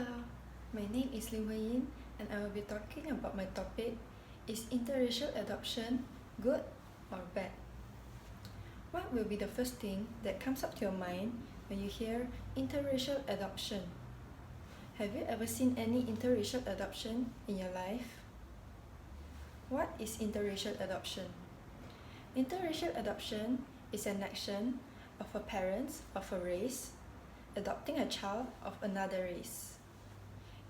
Hello, my name is Lim Yin and I will be talking about my topic, is interracial adoption good or bad? What will be the first thing that comes up to your mind when you hear interracial adoption? Have you ever seen any interracial adoption in your life? What is interracial adoption? Interracial adoption is an action of a parent of a race adopting a child of another race.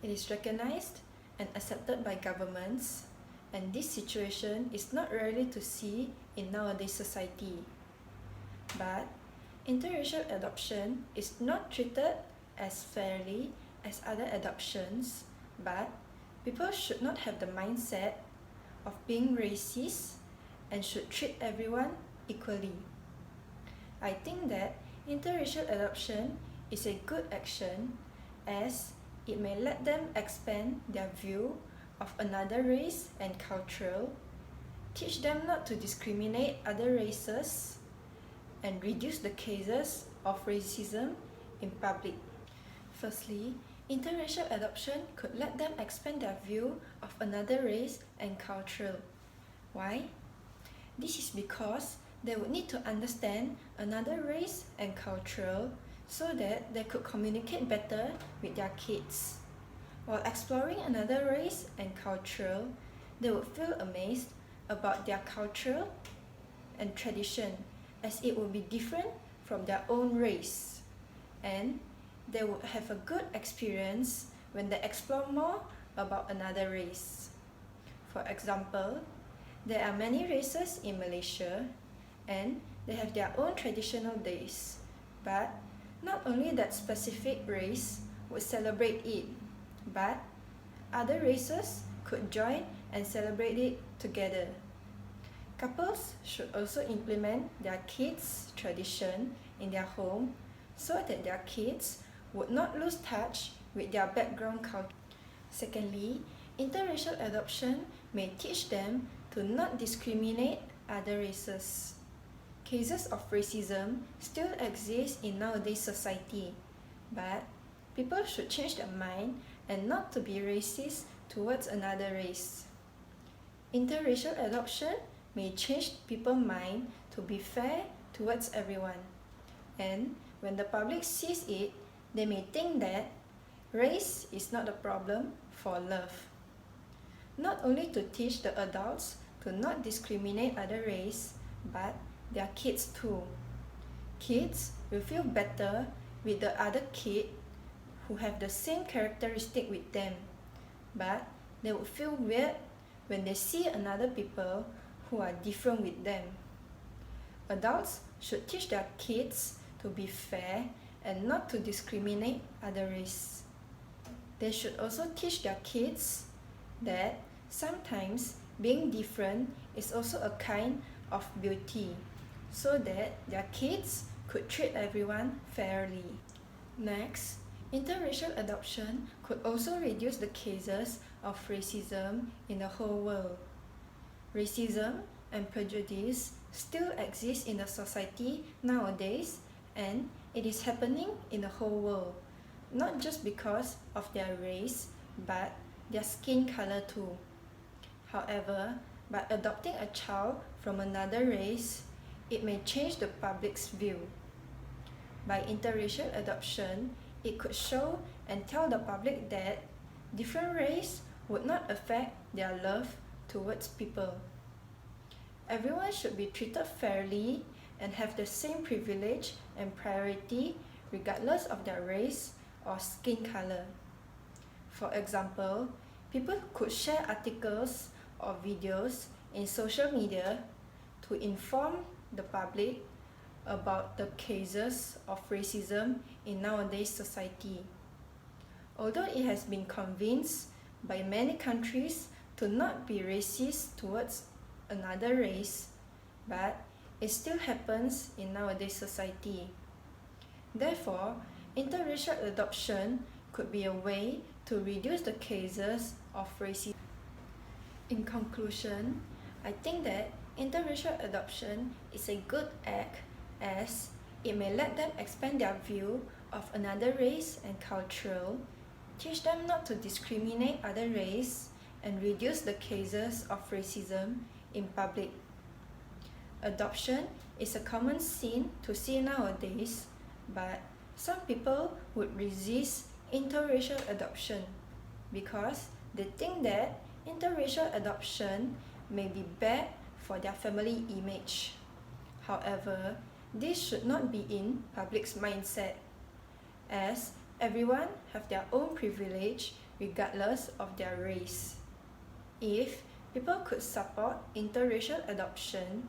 It is recognized and accepted by governments, and this situation is not rarely to see in nowadays society. But interracial adoption is not treated as fairly as other adoptions, but people should not have the mindset of being racist and should treat everyone equally. I think that interracial adoption is a good action as it may let them expand their view of another race and culture, teach them not to discriminate other races, and reduce the cases of racism in public. Firstly, interracial adoption could let them expand their view of another race and culture. Why? This is because they would need to understand another race and culture so that they could communicate better with their kids. While exploring another race and culture, they would feel amazed about their culture and tradition as it would be different from their own race, and they would have a good experience when they explore more about another race. For example, there are many races in Malaysia and they have their own traditional days, but not only that specific race would celebrate it, but other races could join and celebrate it together. Couples should also implement their kids' tradition in their home so that their kids would not lose touch with their background culture. Secondly, interracial adoption may teach them to not discriminate other races. Cases of racism still exist in nowadays society, but people should change their mind and not to be racist towards another race. Interracial adoption may change people's mind to be fair towards everyone, and when the public sees it, they may think that race is not a problem for love. Not only to teach the adults to not discriminate other race, but their kids too. Kids will feel better with the other kid who have the same characteristic with them, but they would feel weird when they see another people who are different with them. Adults should teach their kids to be fair and not to discriminate other race. They should also teach their kids that sometimes being different is also a kind of beauty, so that their kids could treat everyone fairly. Next, interracial adoption could also reduce the cases of racism in the whole world. Racism and prejudice still exist in the society nowadays, and it is happening in the whole world, not just because of their race, but their skin color too. However, by adopting a child from another race, it may change the public's view. By interracial adoption, it could show and tell the public that different race would not affect their love towards people. Everyone should be treated fairly and have the same privilege and priority regardless of their race or skin color. For example, people could share articles or videos in social media to inform the public about the cases of racism in nowadays society. Although it has been convinced by many countries to not be racist towards another race, but it still happens in nowadays society. Therefore, interracial adoption could be a way to reduce the cases of racism. In conclusion, I think that interracial adoption is a good act as it may let them expand their view of another race and culture, teach them not to discriminate other race, and reduce the cases of racism in public. Adoption is a common sin to see nowadays, but some people would resist interracial adoption because they think that interracial adoption may be bad for their family image. However, this should not be in public's mindset, as everyone have their own privilege regardless of their race. If people could support interracial adoption,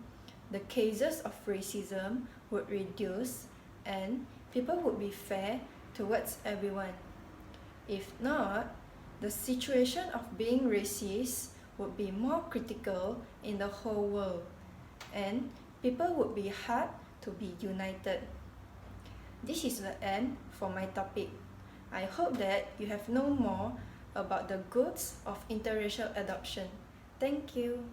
the cases of racism would reduce and people would be fair towards everyone. If not, the situation of being racist would be more critical in the whole world, and people would be hard to be united. This is the end for my topic. I hope that you have known more about the goods of interracial adoption. Thank you.